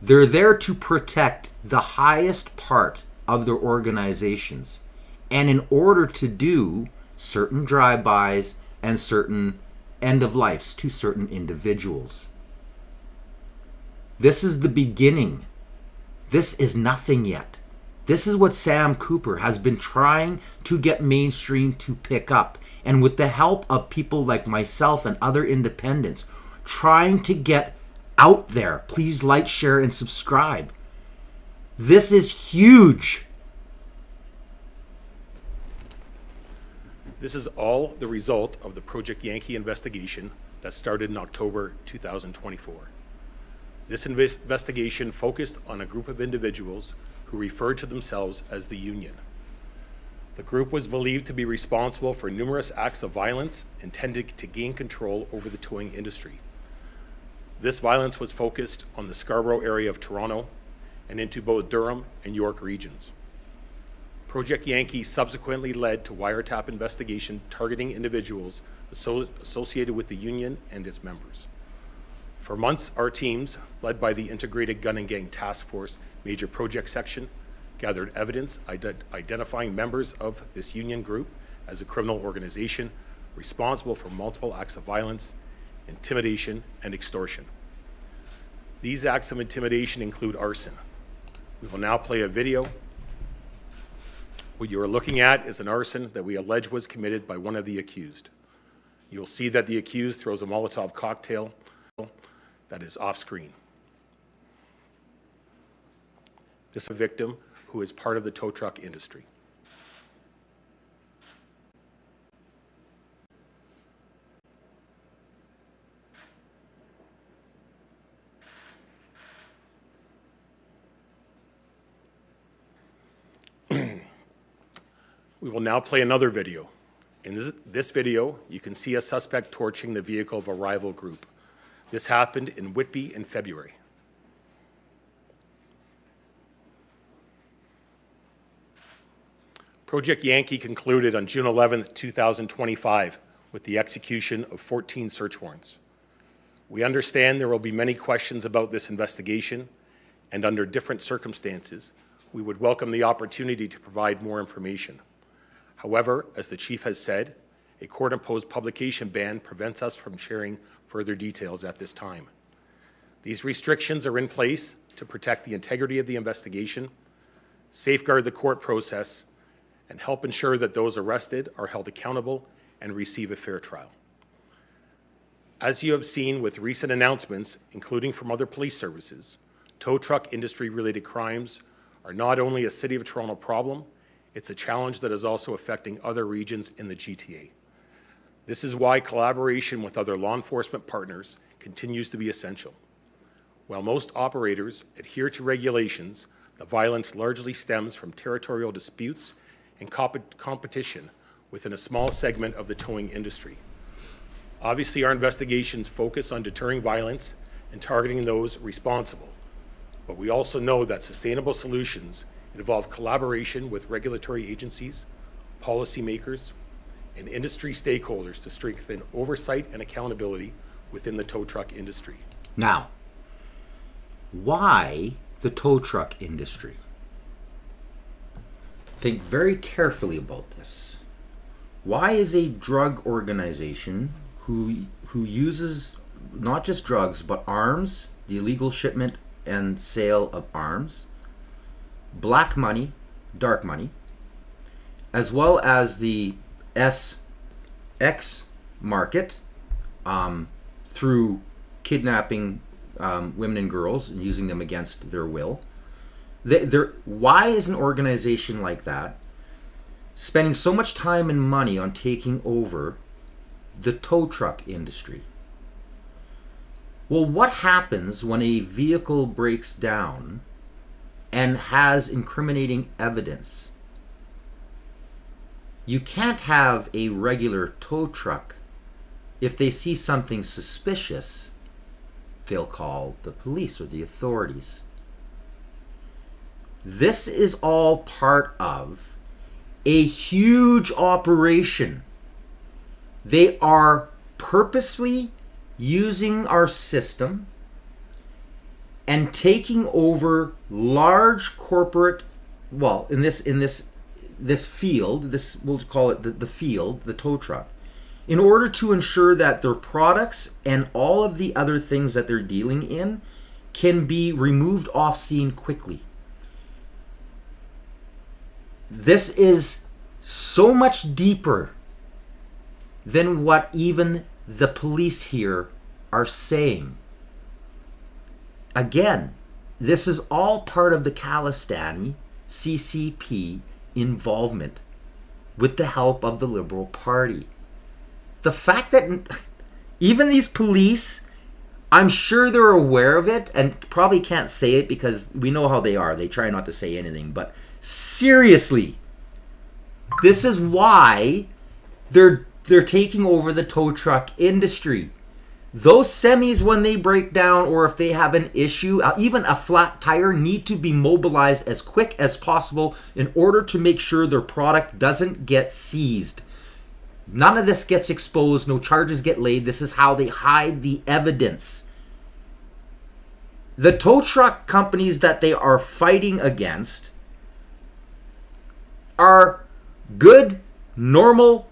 They're there to protect the highest part of their organizations. And in order to do certain drive-bys and certain end-of-lives to certain individuals. This is the beginning. This is nothing yet. This is what Sam Cooper has been trying to get mainstream to pick up. And with the help of people like myself and other independents, trying to get out there. Please like, share, and subscribe. This is huge. This is all the result of the Project Yankee investigation that started in October 2024. This investigation focused on a group of individuals who referred to themselves as the Union. The group was believed to be responsible for numerous acts of violence intended to gain control over the towing industry. This violence was focused on the Scarborough area of Toronto and into both Durham and York regions. Project Yankee subsequently led to wiretap investigation targeting individuals associated with the Union and its members. For months, our teams, led by the Integrated Gun and Gang Task Force Major Project Section, gathered evidence identifying members of this Union group as a criminal organization responsible for multiple acts of violence, intimidation, and extortion. These acts of intimidation include arson. We will now play a video What you are looking at is an arson that we allege was committed by one of the accused. You'll see that the accused throws a Molotov cocktail that is off screen. This is a victim who is part of the tow truck industry. We will now play another video. In this video, you can see a suspect torching the vehicle of a rival group. This happened in Whitby in February. Project Yankee concluded on June 11, 2025, with the execution of 14 search warrants. We understand there will be many questions about this investigation, and under different circumstances, we would welcome the opportunity to provide more information. However, as the Chief has said, a court-imposed publication ban prevents us from sharing further details at this time. These restrictions are in place to protect the integrity of the investigation, safeguard the court process, and help ensure that those arrested are held accountable and receive a fair trial. As you have seen with recent announcements, including from other police services, tow truck industry-related crimes are not only a City of Toronto problem, it's a challenge that is also affecting other regions in the GTA. This is why collaboration with other law enforcement partners continues to be essential. While most operators adhere to regulations, the violence largely stems from territorial disputes and competition within a small segment of the towing industry. Obviously, our investigations focus on deterring violence and targeting those responsible, but we also know that sustainable solutions involve collaboration with regulatory agencies, policymakers, and industry stakeholders to strengthen oversight and accountability within the tow truck industry. Now, why the tow truck industry? Think very carefully about this. Why is a drug organization who uses not just drugs but arms, the illegal shipment and sale of arms, black money, dark money, as well as the SX market through kidnapping women and girls and using them against their will. Why is an organization like that spending so much time and money on taking over the tow truck industry? Well, what happens when a vehicle breaks down and has incriminating evidence? You can't have a regular tow truck. If they see something suspicious, they'll call the police or the authorities. This is all part of a huge operation. They are purposely using our system and taking over large corporate, well, in this field, this, we'll call it the field, the tow truck, in order to ensure that their products and all of the other things that they're dealing in can be removed off scene quickly. This is so much deeper than what even the police here are saying. Again, this is all part of the Khalistan CCP involvement with the help of the Liberal Party. The fact that even these police, I'm sure they're aware of it and probably can't say it because we know how they are. They try not to say anything, but seriously, this is why they're taking over the tow truck industry. Those semis, when they break down or if they have an issue, even a flat tire, need to be mobilized as quick as possible in order to make sure their product doesn't get seized. None of this gets exposed. No charges get laid. This is how they hide the evidence. The tow truck companies that they are fighting against are good, normal,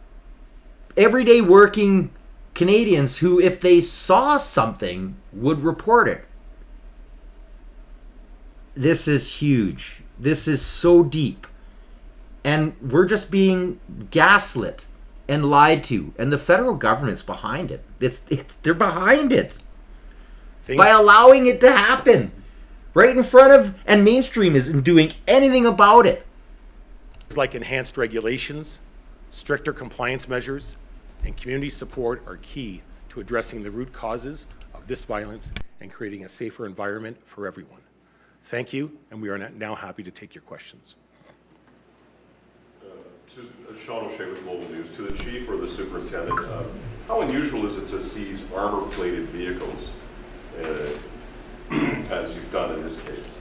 everyday working Canadians who, if they saw something, would report it. This is huge. This is so deep. And we're just being gaslit and lied to, and the federal government's behind it. They're behind it by allowing it to happen right in front of, and mainstream isn't doing anything about it. Things like enhanced regulations, stricter compliance measures, and community support are key to addressing the root causes of this violence and creating a safer environment for everyone. Thank you, and we are now happy to take your questions. Sean O'Shea with Global News. To the chief or the superintendent, how unusual is it to seize armor-plated vehicles as you've done in this case?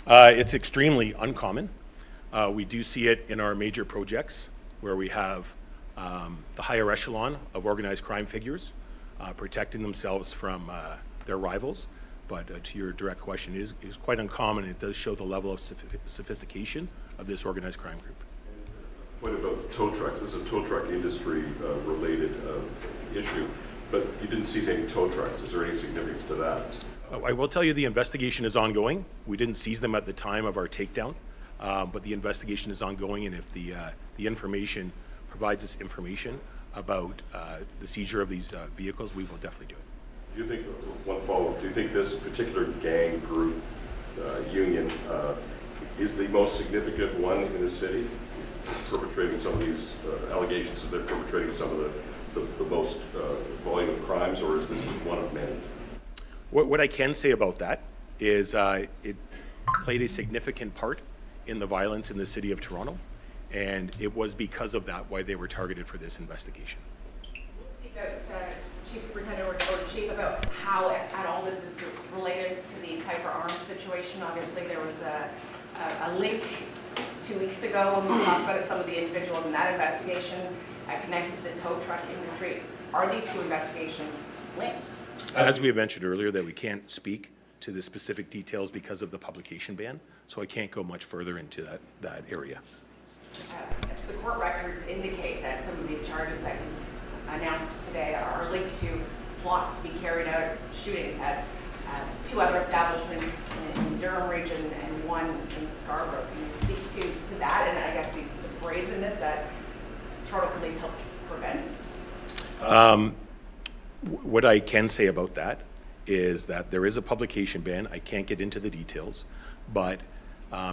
It's extremely uncommon. We do see it in our major projects where we have the higher echelon of organized crime figures protecting themselves from their rivals. But to your direct question, it is quite uncommon. It does show the level of sophistication of this organized crime group. Point about tow trucks. This is a tow truck industry related issue, but you didn't seize any tow trucks. Is there any significance to that? I will tell you the investigation is ongoing. We didn't seize them at the time of our takedown, but the investigation is ongoing, and if the information provides us information about the seizure of these vehicles, we will definitely do it. Do you think, one follow-up, do you think this particular gang group union is the most significant one in the city, perpetrating some of these allegations that they're perpetrating some of the most volume of crimes, or is this just one of many? What I can say about that is it played a significant part in the violence in the city of Toronto, and it was because of that why they were targeted for this investigation. Can you speak out, Chief Superintendent or Chief, about how, if at all, this is related to the Piper Arms situation? Obviously, there was a link 2 weeks ago when we talked about some of the individuals in that investigation connected to the tow truck industry. Are these two investigations linked? As we had mentioned earlier, that we can't speak to the specific details because of the publication ban, so I can't go much further into that area. The court records indicate that some of these charges that you've announced today are linked to plots to be carried out, shootings at two other establishments in Durham region and one in Scarborough. Can you speak to that and I guess the brazenness that Toronto Police helped prevent? What I can say about that is that there is a publication ban. I can't get into the details, but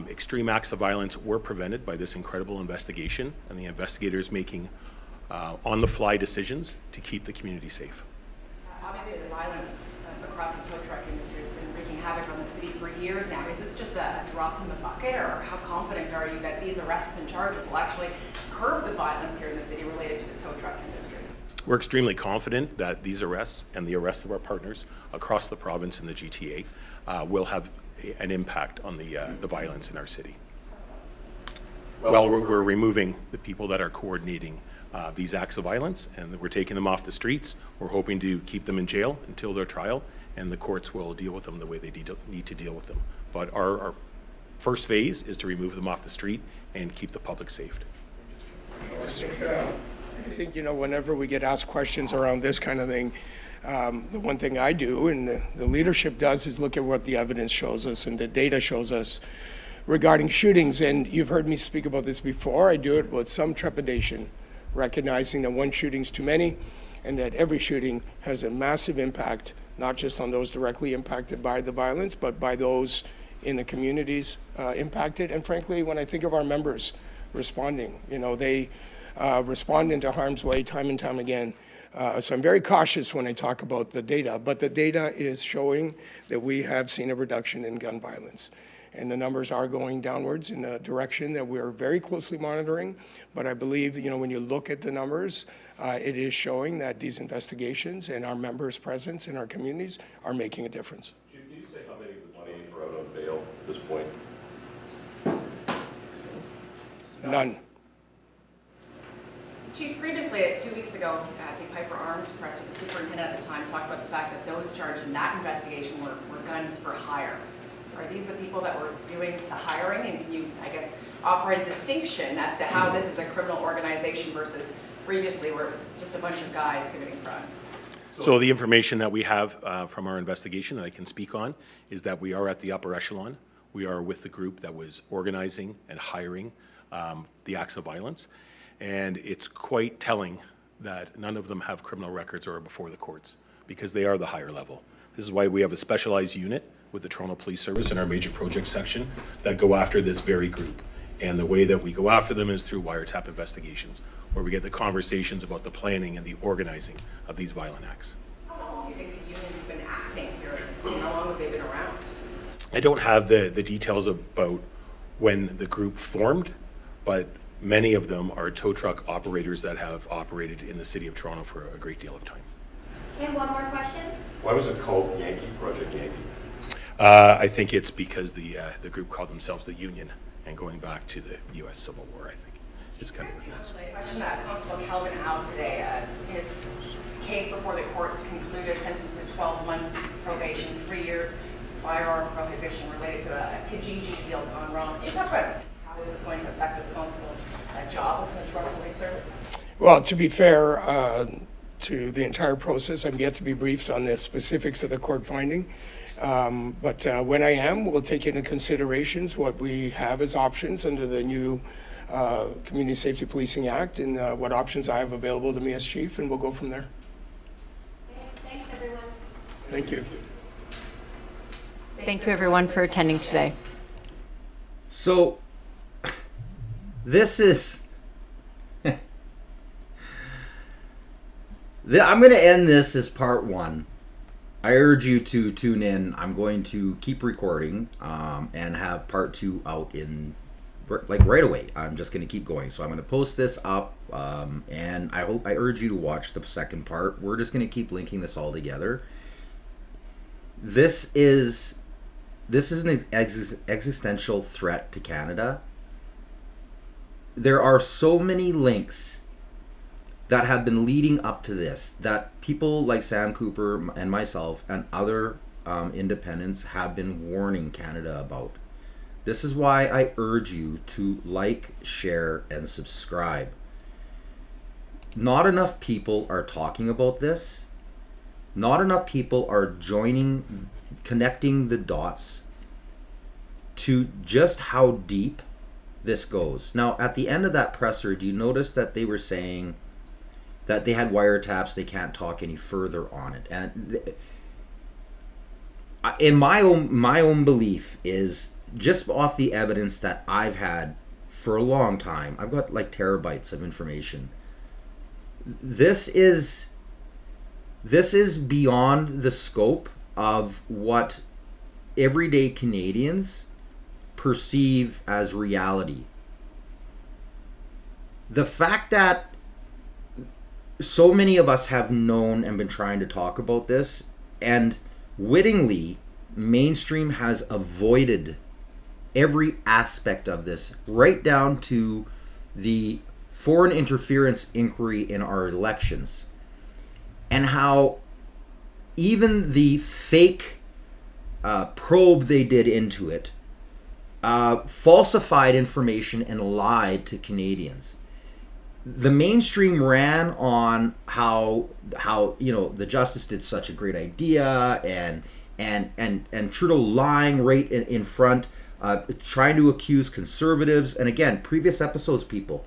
extreme acts of violence were prevented by this incredible investigation and the investigators making on-the-fly decisions to keep the community safe. Obviously, the violence across the tow truck industry has been wreaking havoc on the city for years now. Is this just a drop in the bucket, or how confident are you that these arrests and charges will actually curb the violence here in the city related to the tow truck industry? We're extremely confident that these arrests and the arrests of our partners across the province and the GTA will have an impact on the violence in our city. Well, we're removing the people that are coordinating these acts of violence, and we're taking them off the streets. We're hoping to keep them in jail until their trial, and the courts will deal with them the way they need to deal with them. But our first phase is to remove them off the street and keep the public safe. I think, whenever we get asked questions around this kind of thing, the one thing I do and the leadership does is look at what the evidence shows us and the data shows us regarding shootings. And you've heard me speak about this before. I do it with some trepidation, recognizing that one shooting's too many and that every shooting has a massive impact, not just on those directly impacted by the violence, but by those in the communities impacted. And frankly, when I think of our members responding, they respond into harm's way time and time again. So I'm very cautious when I talk about the data, but the data is showing that we have seen a reduction in gun violence. And the numbers are going downwards in a direction that we're very closely monitoring. But I believe, when you look at the numbers, it is showing that these investigations and our members' presence in our communities are making a difference. Chief, can you say how many of the 20 are out on bail at this point? None. Chief, previously, 2 weeks ago, at the Piper Arms press, the superintendent at the time talked about the fact that those charged in that investigation were guns for hire. Are these the people that were doing the hiring? And can you, I guess, offer a distinction as to how this is a criminal organization versus previously where it was just a bunch of guys committing crimes? So the information that we have from our investigation that I can speak on is that we are at the upper echelon. We are with the group that was organizing and hiring the acts of violence. And it's quite telling that none of them have criminal records or are before the courts, because they are the higher level. This is why we have a specialized unit with the Toronto Police Service in our major project section that go after this very group. And the way that we go after them is through wiretap investigations, where we get the conversations about the planning and the organizing of these violent acts. How long do you think the union's been acting here in the city? How long have they been around? I don't have the details about when the group formed, but many of them are tow truck operators that have operated in the city of Toronto for a great deal of time. And one more question. Why was it called Yankee, Project Yankee? I think it's because the group called themselves the Union, and going back to the U.S. Civil War, I think, is kind of what it is. A question that Constable Kelvin out today. His case before the courts concluded, sentenced to 12 months probation, 3 years firearm prohibition related to a Kijiji deal gone wrong. Can you talk about how this is going to affect this constable's job within the Toronto Police Service? Well, to be fair to the entire process, I'm yet to be briefed on the specifics of the court finding. But when I am, we'll take into considerations what we have as options under the new Community Safety Policing Act and what options I have available to me as chief, and we'll go from there. Okay, thanks, everyone. Thank you. Thank you, everyone, for attending today. So, this is... I'm going to end this as part one. I urge you to tune in. I'm going to keep recording and have part two out in right away. I'm just going to keep going. So I'm going to post this up and I urge you to watch the second part. We're just going to keep linking this all together. This is an existential threat to Canada. There are so many links that have been leading up to this that people like Sam Cooper and myself and other independents have been warning Canada about. This is why I urge you to like, share, and subscribe. Not enough people are talking about this. Not enough people are connecting the dots to just how deep this goes. Now, at the end of that presser, do you notice that they were saying that they had wiretaps, they can't talk any further on it? And in my own belief is, just off the evidence that I've had for a long time, I've got like terabytes of information. This is beyond the scope of what everyday Canadians perceive as reality. The fact that so many of us have known and been trying to talk about this, and wittingly, mainstream has avoided every aspect of this, right down to the foreign interference inquiry in our elections, and how even the fake probe they did into it falsified information and lied to Canadians. The mainstream ran on how the Justice did such a great idea, and Trudeau lying right in front, trying to accuse conservatives. And again, previous episodes, people,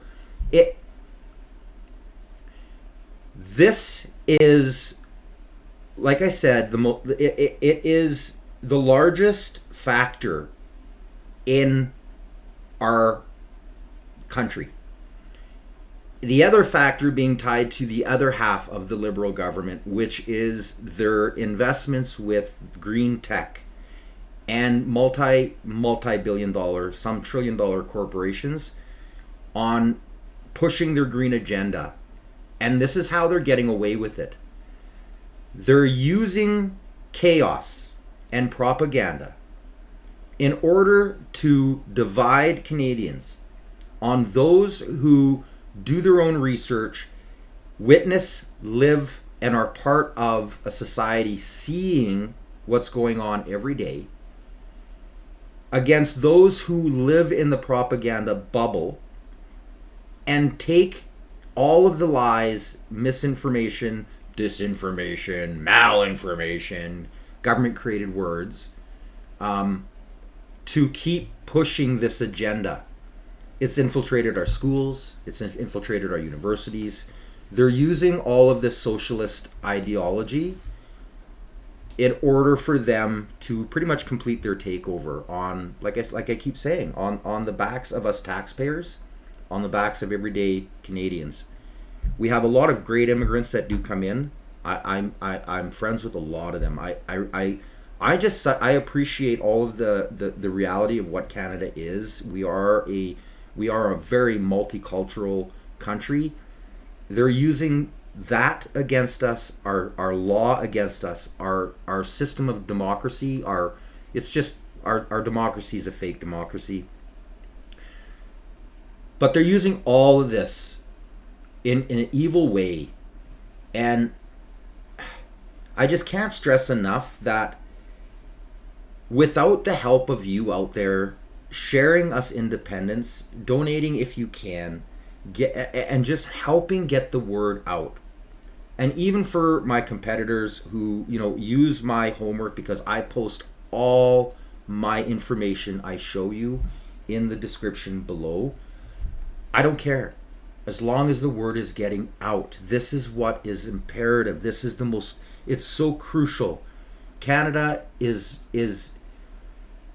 this is, like I said, it is the largest factor in our country. The other factor being tied to the other half of the Liberal government, which is their investments with green tech and multi-billion dollar, some trillion-dollar corporations on pushing their green agenda. And this is how they're getting away with it. They're using chaos and propaganda in order to divide Canadians on those who do their own research, witness, live, and are part of a society seeing what's going on every day, against those who live in the propaganda bubble and take all of the lies, misinformation, disinformation, malinformation, government-created words, to keep pushing this agenda. It's infiltrated our schools. It's infiltrated our universities. They're using all of this socialist ideology in order for them to pretty much complete their takeover on, like I keep saying, on the backs of us taxpayers, on the backs of everyday Canadians. We have a lot of great immigrants that do come in. I'm friends with a lot of them. I appreciate all of the reality of what Canada is. We are a very multicultural country. They're using that against us, our law against us, our system of democracy. Our democracy is a fake democracy. But they're using all of this in an evil way, and I just can't stress enough that without the help of you out there sharing us independence, donating if you can, and just helping get the word out. And even for my competitors who, use my homework, because I post all my information I show you in the description below, I don't care. As long as the word is getting out. This is what is imperative. This is it's so crucial. Canada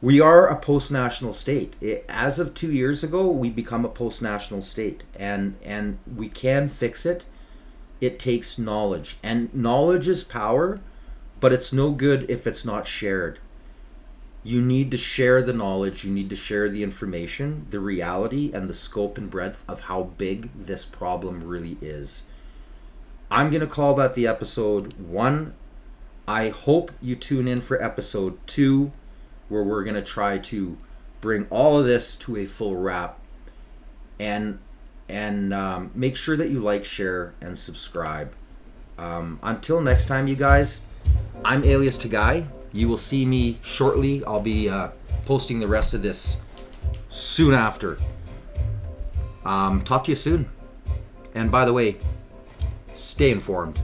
we are a post-national state. As of 2 years ago, we become a post-national state, and we can fix it. It takes knowledge, and knowledge is power, but it's no good if it's not shared. You need to share the knowledge, you need to share the information, the reality, and the scope and breadth of how big this problem really is. I'm going to call that the episode 1. I hope you tune in for episode 2, where we're going to try to bring all of this to a full wrap, and make sure that you like, share, and subscribe. Until next time, you guys, I'm Alias Tagai. You will see me shortly. I'll be posting the rest of this soon after. Talk to you soon. And by the way, stay informed.